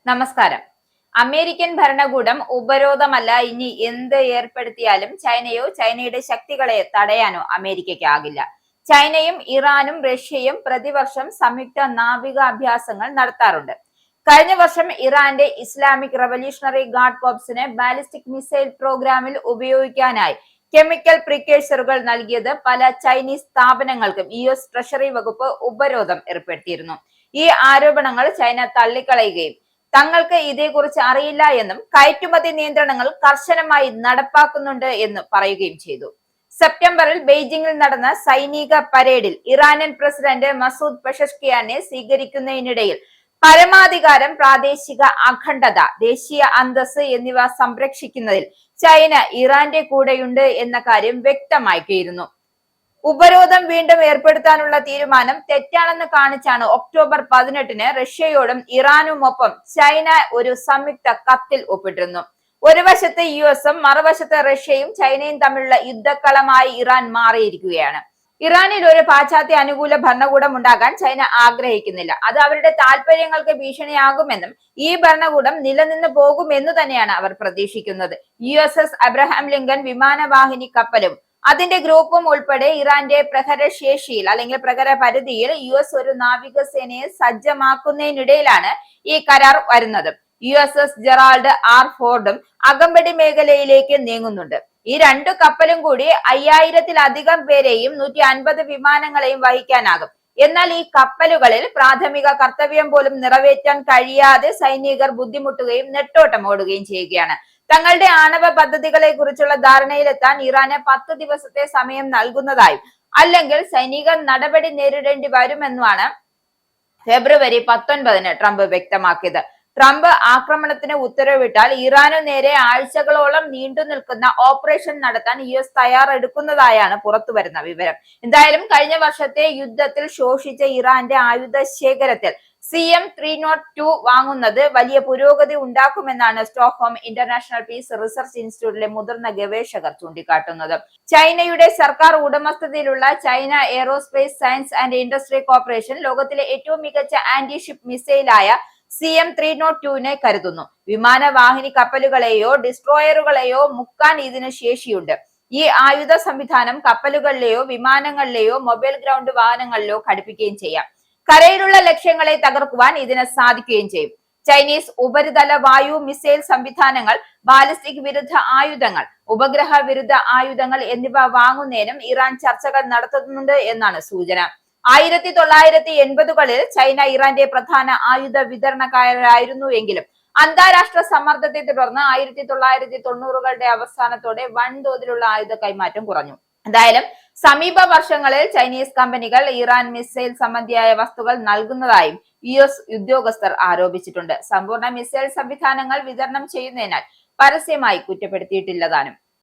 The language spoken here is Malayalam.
നമസ്കാരം. അമേരിക്കൻ ഭരണകൂടം ഉപരോധമല്ല ഇനി എന്ത് ഏർപ്പെടുത്തിയാലും ചൈനയോ ചൈനയുടെ ശക്തികളെ തടയാനോ അമേരിക്കയ്ക്ക് ആകില്ല. ചൈനയും ഇറാനും റഷ്യയും പ്രതിവർഷം സംയുക്ത നാവിക അഭ്യാസങ്ങൾ നടത്താറുണ്ട്. കഴിഞ്ഞ വർഷം ഇറാന്റെ ഇസ്ലാമിക് റവല്യൂഷണറി ഗാർഡ് കോർപ്സിന് ബാലിസ്റ്റിക് മിസൈൽ പ്രോഗ്രാമിൽ ഉപയോഗിക്കാനായി കെമിക്കൽ പ്രിക്കേഴ്സറുകൾ നൽകിയത് പല ചൈനീസ് സ്ഥാപനങ്ങൾക്കും US ട്രഷറി വകുപ്പ് ഉപരോധം ഏർപ്പെടുത്തിയിരുന്നു. ഈ ആരോപണങ്ങൾ ചൈന തള്ളിക്കളയുകയും തങ്ങൾക്ക് ഇതേക്കുറിച്ച് അറിയില്ല എന്നും കയറ്റുമതി നിയന്ത്രണങ്ങൾ കർശനമായി നടപ്പാക്കുന്നുണ്ട് എന്ന് പറയുകയും ചെയ്തു. സെപ്റ്റംബറിൽ ബെയ്ജിംഗിൽ നടന്ന സൈനിക പരേഡിൽ ഇറാനിയൻ പ്രസിഡന്റ് മസൂദ് പെഷഷ്കിയാനെ സ്വീകരിക്കുന്നതിനിടയിൽ പരമാധികാരം, പ്രാദേശിക അഖണ്ഡത, ദേശീയ അന്തസ് എന്നിവ സംരക്ഷിക്കുന്നതിൽ ചൈന ഇറാന്റെ കൂടെയുണ്ട് എന്ന കാര്യം വ്യക്തമാക്കിയിരുന്നു. ഉപരോധം വീണ്ടും ഏർപ്പെടുത്താനുള്ള തീരുമാനം തെറ്റാണെന്ന് കാണിച്ചാണ് ഒക്ടോബർ 18-ന് റഷ്യയോടും ഇറാനുമൊപ്പം ചൈന ഒരു സംയുക്ത കത്തിൽ ഒപ്പിട്ടിരുന്നു. ഒരു വശത്ത് US-ഉം മറുവശത്ത് റഷ്യയും ചൈനയും തമ്മിലുള്ള യുദ്ധക്കളമായി ഇറാൻ മാറിയിരിക്കുകയാണ്. ഇറാനിൽ ഒരു പാശ്ചാത്യ അനുകൂല ഭരണകൂടം ഉണ്ടാകാൻ ചൈന ആഗ്രഹിക്കുന്നില്ല. അത് അവരുടെ താല്പര്യങ്ങൾക്ക് ഭീഷണിയാകുമെന്നും ഈ ഭരണകൂടം നിലനിന്ന് പോകുമെന്നു തന്നെയാണ് അവർ പ്രതീക്ഷിക്കുന്നത്. USS അബ്രഹാം ലിങ്കൺ വിമാനവാഹിനി കപ്പലും അതിന്റെ ഗ്രൂപ്പും ഉൾപ്പെടെ ഇറാന്റെ പ്രഹരശേഷിയിൽ അല്ലെങ്കിൽ പ്രഹര പരിധിയിൽ US ഒരു നാവികസേനയെ സജ്ജമാക്കുന്നതിനിടയിലാണ് ഈ കരാർ വരുന്നത്. USS Gerald R. ഫോർഡും അകമ്പടി മേഖലയിലേക്ക് നീങ്ങുന്നുണ്ട്. ഈ രണ്ടു കപ്പലും കൂടി 5000-ലധികം പേരെയും 150 വിമാനങ്ങളെയും വഹിക്കാനാകും. എന്നാൽ ഈ കപ്പലുകളിൽ പ്രാഥമിക കർത്തവ്യം പോലും നിറവേറ്റാൻ കഴിയാതെ സൈനികർ ബുദ്ധിമുട്ടുകയും നെട്ടോട്ടം ഓടുകയും ചെയ്യുകയാണ്. തങ്ങളുടെ ആണവ പദ്ധതികളെ കുറിച്ചുള്ള ധാരണയിലെത്താൻ ഇറാന് 10 ദിവസത്തെ സമയം നൽകുന്നതായും അല്ലെങ്കിൽ സൈനിക നടപടി നേരിടേണ്ടി വരുമെന്നുമാണ് ഫെബ്രുവരി 19-ന് ട്രംപ് വ്യക്തമാക്കിയത്. ട്രംപ് ആക്രമണത്തിന് ഉത്തരവിട്ടാൽ ഇറാനു നേരെ ആഴ്ചകളോളം നീണ്ടു നിൽക്കുന്ന ഓപ്പറേഷൻ നടത്താൻ US തയ്യാറെടുക്കുന്നതായാണ് പുറത്തുവരുന്ന വിവരം. എന്തായാലും കഴിഞ്ഞ വർഷത്തെ യുദ്ധത്തിൽ ശോഷിച്ച ഇറാന്റെ ആയുധ ശേഖരത്തിൽ CM-302 വാങ്ങുന്നത് വലിയ പുരോഗതി ഉണ്ടാക്കുമെന്നാണ് സ്റ്റോക്ക്ഹോം ഇന്റർനാഷണൽ പീസ് റിസർച്ച് ഇൻസ്റ്റിറ്റ്യൂട്ടിലെ മുതിർന്ന ഗവേഷകർ ചൂണ്ടിക്കാട്ടുന്നത്. ചൈനയുടെ സർക്കാർ ഉടമസ്ഥതയിലുള്ള China aerospace science and industry corporation ലോകത്തിലെ ഏറ്റവും മികച്ച ആന്റി ഷിപ്പ് മിസൈലായ CM-302-നെ കരുതുന്നു. വിമാനവാഹിനി കപ്പലുകളെയോ ഡിസ്ട്രോയറുകളെയോ മുക്കാൻ ഇതിന് ശേഷിയുണ്ട്. ഈ ആയുധ സംവിധാനം കപ്പലുകളിലെയോ വിമാനങ്ങളിലെയോ മൊബൈൽ ഗ്രൗണ്ട് വാഹനങ്ങളിലോ ഘടിപ്പിക്കുകയും ചെയ്യാം. കരയിലുള്ള ലക്ഷ്യങ്ങളെ തകർക്കുവാൻ ഇതിന് സാധിക്കുകയും ചെയ്യും. ചൈനീസ് ഉപരിതല വായു മിസൈൽ സംവിധാനങ്ങൾ, ബാലിസ്റ്റിക് വിരുദ്ധ ആയുധങ്ങൾ, ഉപഗ്രഹ വിരുദ്ധ ആയുധങ്ങൾ എന്നിവ വാങ്ങുന്നതിനും ഇറാൻ ചർച്ചകൾ നടത്തുന്നുണ്ട് എന്നാണ് സൂചന. 1980-കളിൽ ചൈന ഇറാന്റെ പ്രധാന ആയുധ വിതരണക്കാരായിരുന്നു എങ്കിലും അന്താരാഷ്ട്ര സമ്മർദ്ദത്തെ തുടർന്ന് 1990-കളുടെ അവസാനത്തോടെ വൻതോതിലുള്ള ആയുധ കൈമാറ്റം കുറഞ്ഞു. എന്തായാലും സമീപ വർഷങ്ങളിൽ ചൈനീസ് കമ്പനികൾ ഇറാൻ മിസൈൽ സംബന്ധിയായ വസ്തുക്കൾ നൽകുന്നതായും US ഉദ്യോഗസ്ഥർ ആരോപിച്ചിട്ടുണ്ട്. സമ്പൂർണ്ണ മിസൈൽ സംവിധാനങ്ങൾ വിതരണം ചെയ്യുന്നതിനാൽ പരസ്യമായി കുറ്റപ്പെടുത്തിയിട്ടില്ലതാനും.